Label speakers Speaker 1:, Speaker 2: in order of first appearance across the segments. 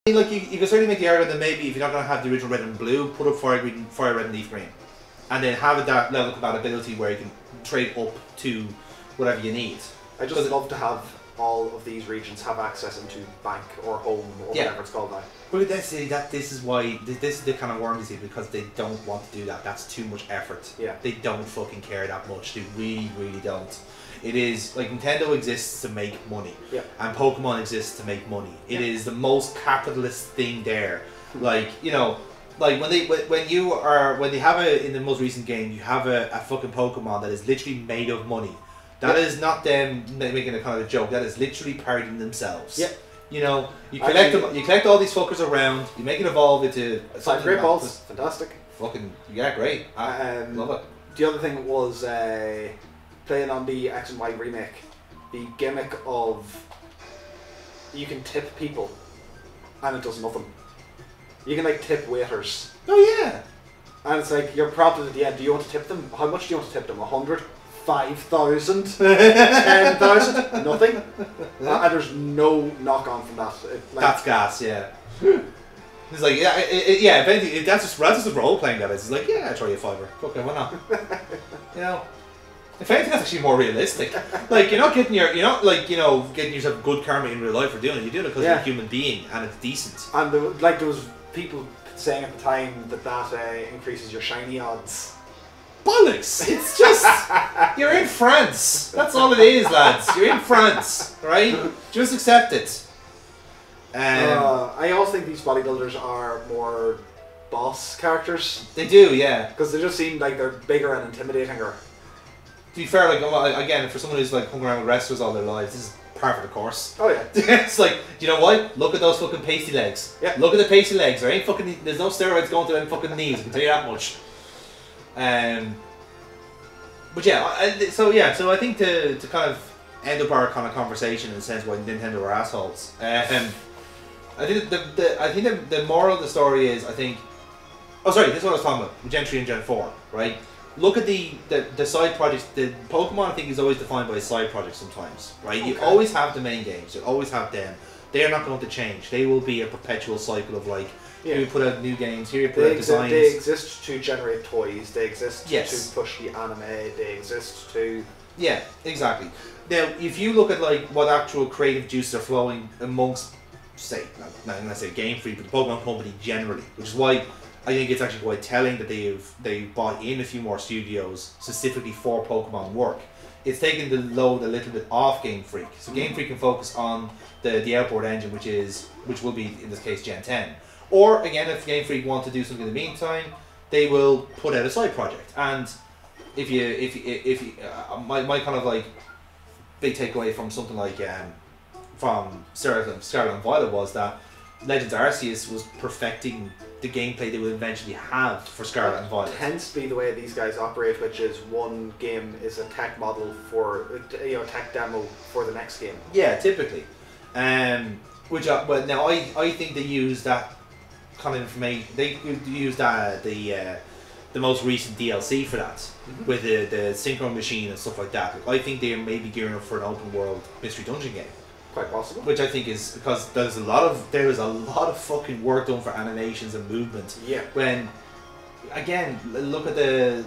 Speaker 1: mean, like, you can certainly make the argument that maybe if you're not going to have the original red and blue, put up fire green, fire red and leaf green. And then have that level of compatibility where you can trade up to whatever you need.
Speaker 2: I just love to have all of these regions have access into bank or home or whatever it's called now.
Speaker 1: But this is why this is the kind of worm you see, because they don't want to do that. That's too much effort.
Speaker 2: Yeah.
Speaker 1: They don't fucking care that much. They really, really don't. It is like Nintendo exists to make money, and Pokemon exists to make money. It is the most capitalist thing there. Like, you know, like when they have in the most recent game, you have a fucking Pokemon that is literally made of money. That is not them making a kind of a joke. That is literally partying themselves.
Speaker 2: Yep.
Speaker 1: You know, you collect them. You collect all these fuckers around. You make it evolve into something.
Speaker 2: Great balls, fantastic.
Speaker 1: Fucking great. I love it.
Speaker 2: The other thing was playing on the X and Y remake. The gimmick of you can tip people, and it does nothing. You can like tip waiters.
Speaker 1: Oh yeah.
Speaker 2: And it's like you're prompted at the end. Do you want to tip them? How much do you want to tip them? 100. 5,000, 10,000, nothing, and there's no knock on from that.
Speaker 1: That's gas, yeah. It's like, if anything, that's just a role playing that is. It's like, yeah, I'll try you a fiver. Okay, why not? You know, if anything, that's actually more realistic. Like, you're not getting getting yourself good karma in real life for doing it. You're doing it because you're a human being and it's decent.
Speaker 2: And there was people saying at the time that increases your shiny odds.
Speaker 1: Bollocks! It's just, you're in France. That's all it is, lads. You're in France, right? Just accept it.
Speaker 2: I also think these bodybuilders are more boss characters.
Speaker 1: They do, yeah.
Speaker 2: Because they just seem like they're bigger and intimidating. To
Speaker 1: be fair, like, again, for someone who's like hung around with wrestlers all their lives, this is part of the course.
Speaker 2: Oh yeah.
Speaker 1: It's like, do you know what? Look at those fucking pasty legs. Yeah. Look at the pasty legs. There ain't fucking, there's no steroids going to them fucking knees. I can tell you that much. But yeah, so I think to kind of end up our kind of conversation in the sense why Nintendo are assholes. I think the moral of the story is, this is what I was talking about, Gen 3 and Gen 4, right? Look at the side projects. The Pokemon, I think, is always defined by a side project sometimes, right? Okay. You always have the main games. You always have them. They are not going to change. They will be a perpetual cycle of like, here you put out new games, here you put out designs.
Speaker 2: They exist to generate toys, they exist to push the anime, they exist to...
Speaker 1: Yeah, exactly. Now, if you look at like what actual creative juices are flowing amongst, say, not going to say Game Freak, but the Pokemon Company generally, which is why I think it's actually quite telling that they've bought in a few more studios specifically for Pokemon work. It's taken the load a little bit off Game Freak. So Game Freak can focus on the outboard engine, which will be, in this case, Gen 10. Or, again, if Game Freak want to do something in the meantime, they will put out a side project. And if you my kind of like big takeaway from something like from Scarlet and Violet was that Legends Arceus was perfecting the gameplay they would eventually have for Scarlet and Violet.
Speaker 2: It tends to be the way these guys operate, which is one game is a tech model for tech demo for the next game.
Speaker 1: Yeah, typically. But now I think they use that kind of information. They use that the most recent DLC for that with the synchro machine and stuff like that. I think they may be gearing up for an open world mystery dungeon game.
Speaker 2: Quite possible.
Speaker 1: Which I think is because there is a lot of fucking work done for animations and movement.
Speaker 2: Yeah.
Speaker 1: When again look at the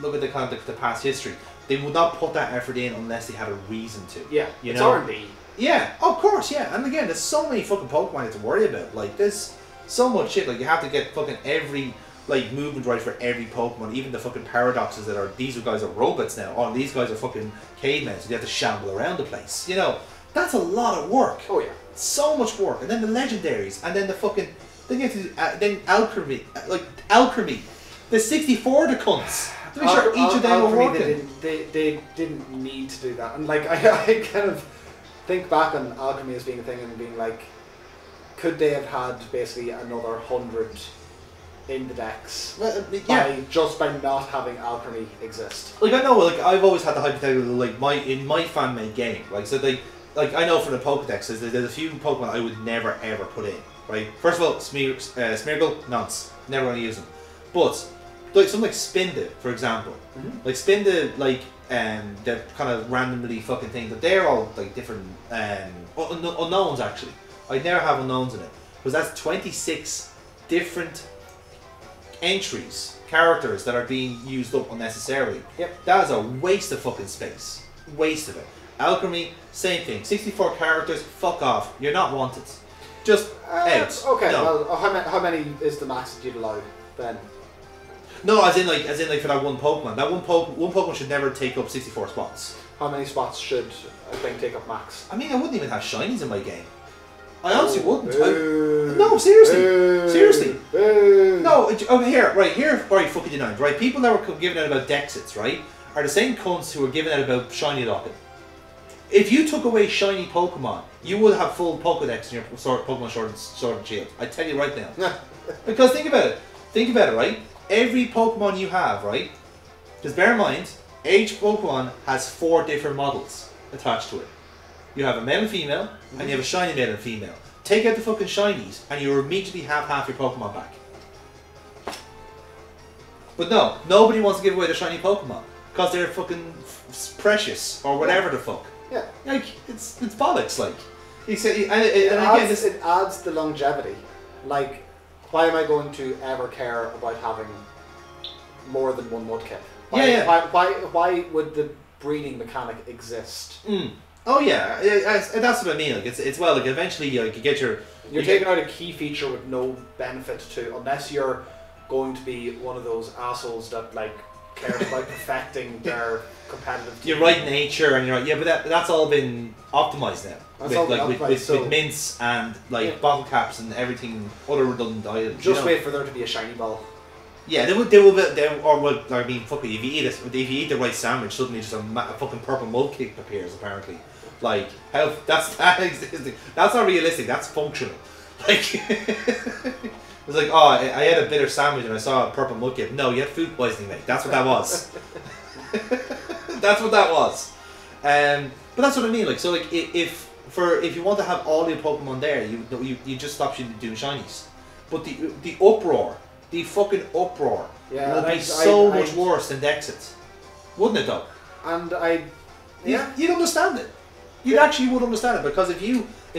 Speaker 1: kind of the past history, they would not put that effort in unless they had a reason to.
Speaker 2: Yeah.
Speaker 1: It's
Speaker 2: R&D.
Speaker 1: Yeah, of course, yeah. And again, there's so many fucking Pokemon you have to worry about. Like, there's so much shit. Like, you have to get fucking every, like, movement right for every Pokemon. Even the fucking paradoxes that are, these guys are robots now. Oh, these guys are fucking cavemen, so they have to shamble around the place. You know, that's a lot of work.
Speaker 2: Oh, yeah.
Speaker 1: So much work. And then the legendaries. And then the fucking, then you have to do, then alchemy. Like, alchemy. There's 64 the cunts. To make sure each of them were working.
Speaker 2: They didn't need to do that. And, like, I kind of think back on alchemy as being a thing and being like, could they have had basically another 100 in the decks just by not having alchemy exist?
Speaker 1: Like, I know, like, I've always had the hypothetical, like, in my fan-made game, like, so they, like, I know from the Pokedex, there's a few Pokemon I would never ever put in, right? First of all, Smeargle, nonce, never going to use them. But, like, something like Spinda, for example, like, Spinda, like, the kind of randomly fucking thing, but they're all like different unknowns actually. I'd never have unknowns in it. because that's 26 different entries, characters that are being used up unnecessarily.
Speaker 2: Yep.
Speaker 1: That is a waste of fucking space. Waste of it. Alchemy, same thing. 64 characters, fuck off. You're not wanted. Just out.
Speaker 2: Okay,
Speaker 1: No.
Speaker 2: well, how many is the max that you'd allow then?
Speaker 1: No, as in like for that one Pokemon. That one Pokemon should never take up 64 spots.
Speaker 2: How many spots should a thing take up max?
Speaker 1: I mean, I wouldn't even have shinies in my game. I honestly wouldn't.
Speaker 2: Boo.
Speaker 1: No, seriously.
Speaker 2: Boo.
Speaker 1: Seriously.
Speaker 2: Boo.
Speaker 1: No, here, right, fucking denied, right? People that were giving out about Dexits, right, are the same cunts who were giving out about Shiny Locket. If you took away shiny Pokemon, you would have full Pokedex in your Pokemon Sword and Shield. I tell you right now. Because think about it, right? Every Pokemon you have, right? Just bear in mind, each Pokemon has 4 different models attached to it. You have a male and female, and you have a shiny male and female. Take out the fucking shinies, and you immediately have half your Pokemon back. But no, nobody wants to give away their shiny Pokemon because they're fucking precious or whatever the fuck.
Speaker 2: Yeah.
Speaker 1: Like it's bollocks. Like
Speaker 2: it adds the longevity. Like, why am I going to ever care about having more than one Mudkip? Why would the breeding mechanic exist?
Speaker 1: Oh yeah, that's what I mean. Like it's well, like eventually like you get your.
Speaker 2: You're taking out a key feature with no benefit to, unless you're going to be one of those assholes that like cares about perfecting their competitive team.
Speaker 1: You're right nature and you're right, yeah, but that's all been optimized now.
Speaker 2: That's all been optimized,
Speaker 1: with mints and like bottle caps and everything, other redundant items.
Speaker 2: Just wait for there to be a shiny ball.
Speaker 1: Yeah, I mean, fuck it, if you eat the right sandwich, suddenly just a fucking purple Mudkip appears, apparently. Like, how, that's not realistic, that's functional. Like, it's like, oh, I had a bitter sandwich and I saw a purple Mudkip. No, you had food poisoning, mate. That's what that was. That's what that was. But that's what I mean, like, so like, if you want to have all your Pokemon there, you just stop doing shinies. But the uproar, the fucking uproar, would be so much worse than Dexit. Wouldn't it though?
Speaker 2: And
Speaker 1: you'd understand it. You actually would understand it, because if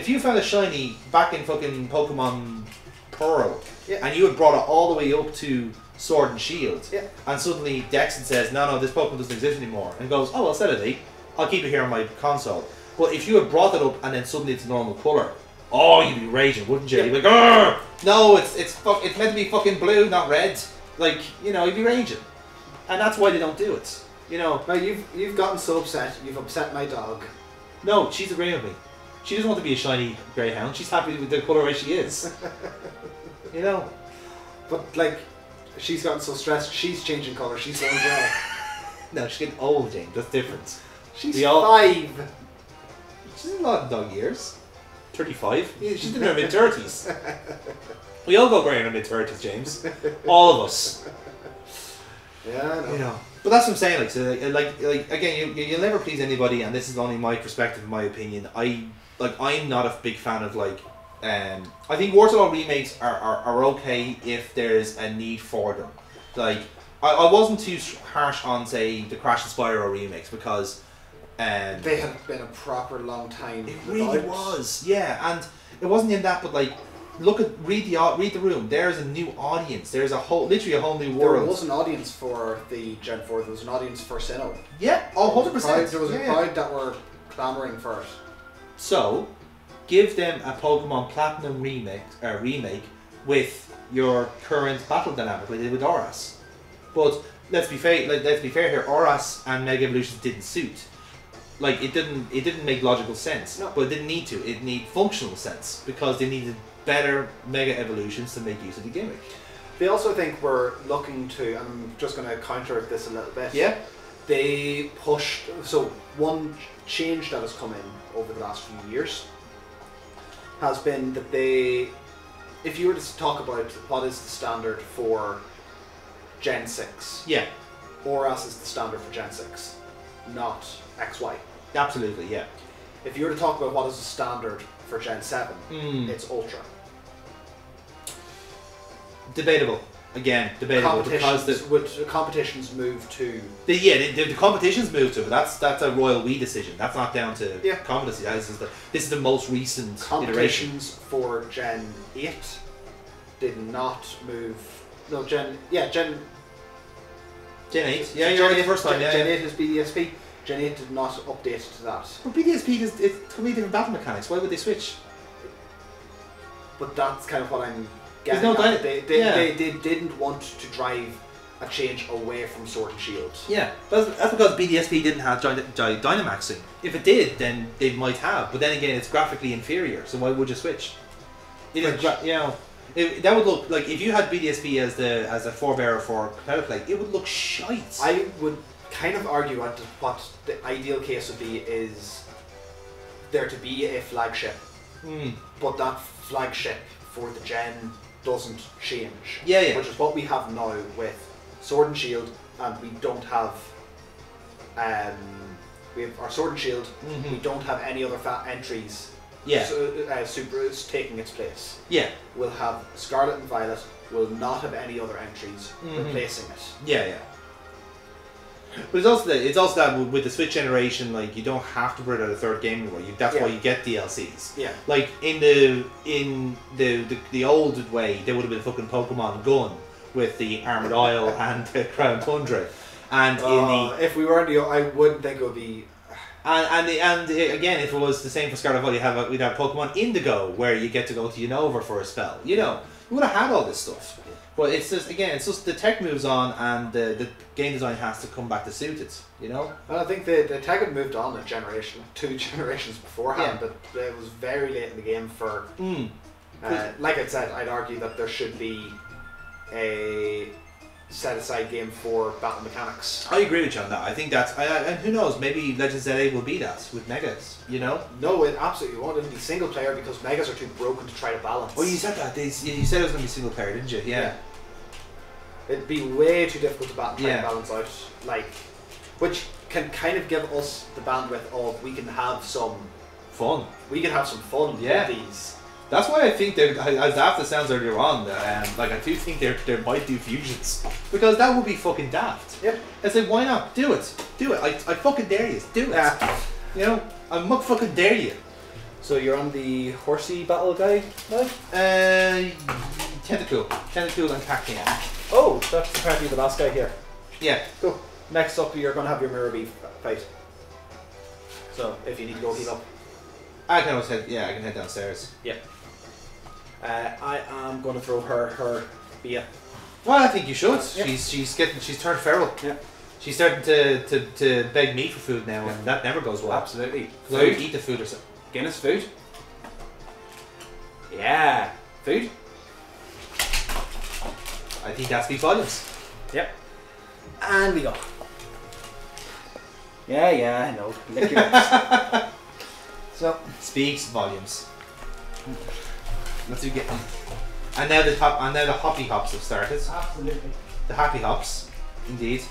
Speaker 1: you found a shiny back in fucking Pokemon Pearl, and you had brought it all the way up to Sword and Shield, and suddenly Dexit says, no, this Pokemon doesn't exist anymore, and goes, oh, well, sell it, I'll keep it here on my console. But if you had brought it up and then suddenly it's a normal colour, oh, you'd be raging, wouldn't you? You'd be like, argh! No, it's meant to be fucking blue, not red. Like, you know, you'd be raging. And that's why they don't do it. You know.
Speaker 2: Now you've gotten so upset, you've upset my dog.
Speaker 1: No, she's agreeing with me. She doesn't want to be a shiny greyhound. She's happy with the colour as she is. You know.
Speaker 2: But like, she's gotten so stressed, she's changing colour, she's going grey.
Speaker 1: No, she's getting old, Jane. That's different.
Speaker 2: She's 5.
Speaker 1: She's in a lot of dog years. 35. She's in her mid-30s. We all go grey in our mid-30s, James. All of us.
Speaker 2: Yeah, I know.
Speaker 1: You know. But that's what I'm saying. Like, so, like again, you'll never please anybody, and this is only my perspective, my opinion. I'm not a big fan of like. I think Warsaw remakes are okay if there's a need for them. Like, I wasn't too harsh on, say, the Crash and Spyro remakes, because
Speaker 2: they had been a proper long time.
Speaker 1: It really was, yeah, and it wasn't in that, but like, read the room. There's a new audience. There's literally a whole new world.
Speaker 2: There was an audience for the Gen 4. There was an audience for Sinnoh.
Speaker 1: Yeah, 100%.
Speaker 2: There was a crowd that were clamoring for it.
Speaker 1: So, give them a Pokemon Platinum remake with your current battle dynamic, like they did with Oras. But let's be fair here. Oras and Mega Evolutions didn't suit. Like, it didn't make logical sense.
Speaker 2: No.
Speaker 1: But it didn't need to. It needed functional sense, because they needed better Mega Evolutions to make use of the gimmick.
Speaker 2: They also think we're looking to, I'm just going to counter this a little bit.
Speaker 1: Yeah.
Speaker 2: They pushed, so one change that has come in over the last few years has been that if you were to talk about what is the standard for Gen 6, Oras is the standard for Gen 6, not XY.
Speaker 1: Absolutely, yeah.
Speaker 2: If you were to talk about what is the standard for Gen 7, it's Ultra.
Speaker 1: Debatable. again, debatable because
Speaker 2: would competitions move to
Speaker 1: the competitions move to, but that's a royal we decision. That's not down to competency. This is the most recent
Speaker 2: competitions
Speaker 1: iteration.
Speaker 2: for Gen 8 did not move. No, Gen 8.
Speaker 1: Yeah, you're right the first time.
Speaker 2: Gen 8 is BDSP. Gen 8 did not update to that.
Speaker 1: Well, BDSP is completely different battle mechanics. Why would they switch?
Speaker 2: But that's kind of what I'm getting
Speaker 1: no
Speaker 2: at. They didn't want to drive a change away from Sword and Shield.
Speaker 1: Yeah, but that's because BDSP didn't have Dynamaxing. If it did, then they might have. But then again, it's graphically inferior, so why would you switch? That would look like if you had BDSP as a forebearer for Play, it would look shite.
Speaker 2: I would kind of argue what the ideal case would be is there to be a flagship, but that flagship for the gen doesn't change.
Speaker 1: Yeah.
Speaker 2: Which is what we have now with Sword and Shield, and we don't have. We have our Sword and Shield. We don't have any other entries.
Speaker 1: Yeah.
Speaker 2: Super is taking its place.
Speaker 1: Yeah.
Speaker 2: We'll have Scarlet and Violet. Will not have any other entries replacing it.
Speaker 1: Yeah. But it's also that with the Switch generation, like you don't have to put out a third game anymore. That's why you get DLCs.
Speaker 2: Yeah.
Speaker 1: Like in the old way, there would have been a fucking Pokemon Gun with the Armored Isle and the Crown Tundra, and
Speaker 2: if we were in the, I wouldn't think it would be.
Speaker 1: And again, if it was the same for Scarlet Violet, we'd have Pokemon Indigo where you get to go to Unova for a spell. You know, we would have had all this stuff. But it's just the tech moves on, and the game design has to come back to suit it. You know.
Speaker 2: And I think the tech had moved on a generation, 2 generations beforehand, but it was very late in the game for. Like I said, I'd argue that there should be a set-aside game for battle mechanics.
Speaker 1: I agree with you on that. I think that's and who knows, maybe Legends ZA will be that with Megas. You know.
Speaker 2: No, it absolutely won't. It'll be single player because Megas are too broken to try to balance.
Speaker 1: Oh, you said that. You said it was going to be single player, didn't you? Yeah.
Speaker 2: It'd be way too difficult to try to balance out, which can kind of give us the bandwidth of we can have some
Speaker 1: fun.
Speaker 2: We can have some fun with these.
Speaker 1: That's why I think as daft as sounds earlier on, I do think they might do fusions because that would be fucking daft.
Speaker 2: Yeah.
Speaker 1: It's like, why not do it? I fucking dare you. Do it. You know, I fucking dare you.
Speaker 2: So you're on the horsey battle guy now?
Speaker 1: Tentacool and Cactian.
Speaker 2: Oh, that's apparently the last guy here.
Speaker 1: Yeah.
Speaker 2: Cool. Next up, you're going to have your Mirror Bee fight. So, if you need to go heal up.
Speaker 1: I can head downstairs.
Speaker 2: Yeah. I am going to throw her Bia.
Speaker 1: Well, I think you should.
Speaker 2: Yeah.
Speaker 1: She's turned feral.
Speaker 2: Yeah.
Speaker 1: She's starting to beg me for food now, and that never goes well.
Speaker 2: Absolutely.
Speaker 1: Food? I would eat the food or something.
Speaker 2: Guinness food? Yeah. Food?
Speaker 1: I think that speaks volumes.
Speaker 2: Yep. And we go. Yeah, I know. Lick your lips. So
Speaker 1: speaks volumes. Let's do get them. And now the hoppy hops have started.
Speaker 2: Absolutely.
Speaker 1: The happy hops, indeed.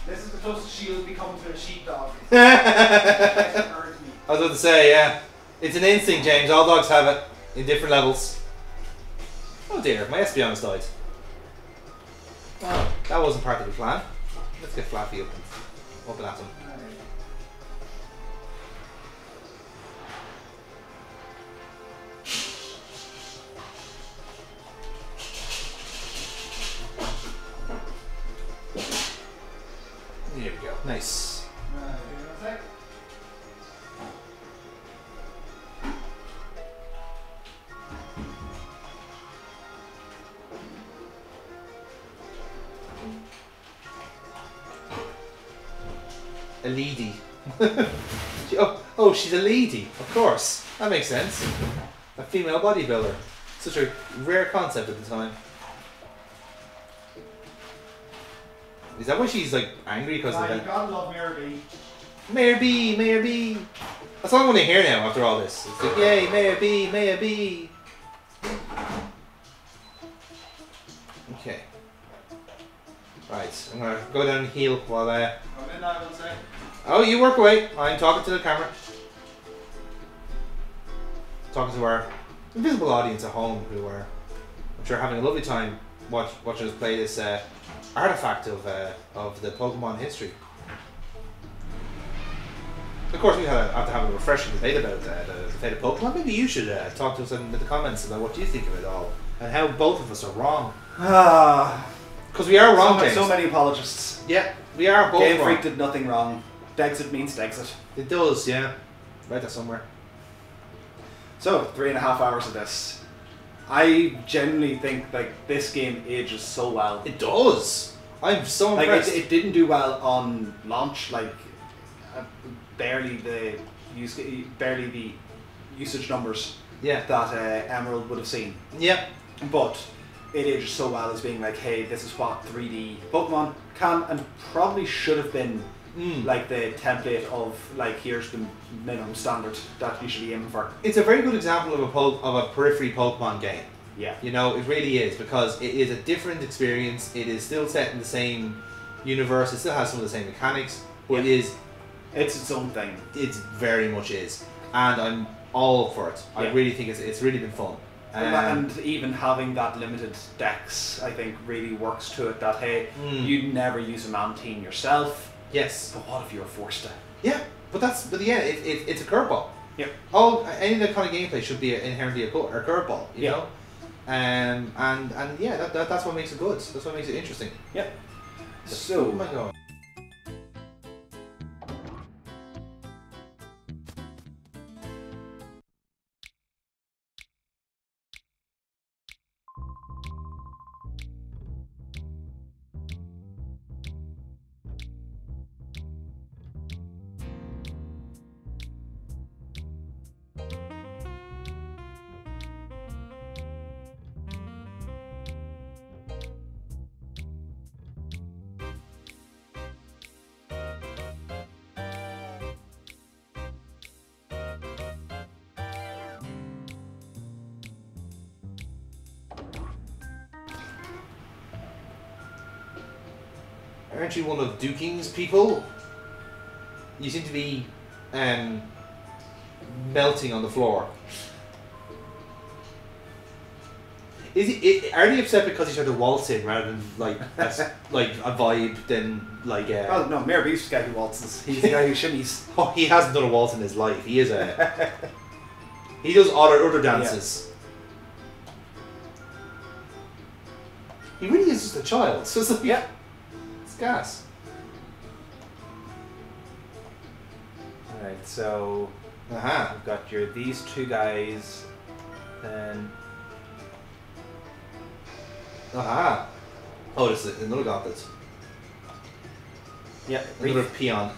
Speaker 2: This is the closest she'll become to a sheepdog.
Speaker 1: I was about to say, yeah. It's an instinct, James. All dogs have it in different levels. Oh dear, my Espeon's died. Oh, that wasn't part of the plan. Let's get Flappy up and at him. There we go. Nice. A lady. She's a lady. Of course. That makes sense. A female bodybuilder. Such a rare concept at the time. Is that why she's like angry because of that?
Speaker 2: You gotta love Mayor B.
Speaker 1: Mayor B. That's all I want to hear now after all this. It's like, yay, Mayor B. Okay. Right, I'm gonna go down and heal while
Speaker 2: I'm in that, I would say.
Speaker 1: Oh, you work away. I'm talking to the camera. Talking to our invisible audience at home who are, I'm sure, having a lovely time watching us play this artifact of the Pokemon history. Of course, we have to have a refreshing debate about the fate of Pokemon. Maybe you should talk to us in the comments about what you think of it all and how both of us are wrong. Because we are wrong, James.
Speaker 2: So many apologists.
Speaker 1: Yeah, we are both
Speaker 2: Game
Speaker 1: wrong.
Speaker 2: Freak did nothing wrong. Dexit means Dexit.
Speaker 1: It does, yeah. Read that somewhere.
Speaker 2: So, 3.5 hours of this. I genuinely think like this game ages so well.
Speaker 1: It does. I'm so
Speaker 2: Like
Speaker 1: impressed.
Speaker 2: it didn't do well on launch. Like barely the usage numbers
Speaker 1: Yeah.
Speaker 2: that Emerald would have seen.
Speaker 1: Yep.
Speaker 2: But it ages so well as being like, hey, this is what 3D Pokemon can and probably should have been like the template of like here's the minimum standard that you should be aiming for.
Speaker 1: It's a very good example of a periphery Pokemon game.
Speaker 2: Yeah.
Speaker 1: You know, it really is, because it is a different experience. It is still set in the same universe. It still has some of the same mechanics, but it's
Speaker 2: its own thing.
Speaker 1: It very much is, and I'm all for it. I really think it's really been fun.
Speaker 2: And even having that limited dex, I think, really works to it. That hey, you'd never use a Mantine yourself.
Speaker 1: Yes.
Speaker 2: But what if you were forced to?
Speaker 1: Yeah, but yeah, it's a curveball.
Speaker 2: Yeah.
Speaker 1: Any of that kind of gameplay should be inherently a curveball. You know. And yeah, that's what makes it good. That's what makes it interesting.
Speaker 2: Yep.
Speaker 1: So. Oh my god. Aren't you one of Duking's people? You seem to be melting on the floor. Are they upset because he tried to waltz in rather than like like a vibe than like
Speaker 2: Well, no, Mayor Beast's the guy who waltzes. He's the guy who shimmies.
Speaker 1: Oh, he hasn't done a waltz in his life. He is he does other dances. He really is just a child. So it's like, it's gas.
Speaker 2: Alright, so we've got these two guys, then
Speaker 1: Oh, this is another gauntlet.
Speaker 2: Yep.
Speaker 1: Another peon.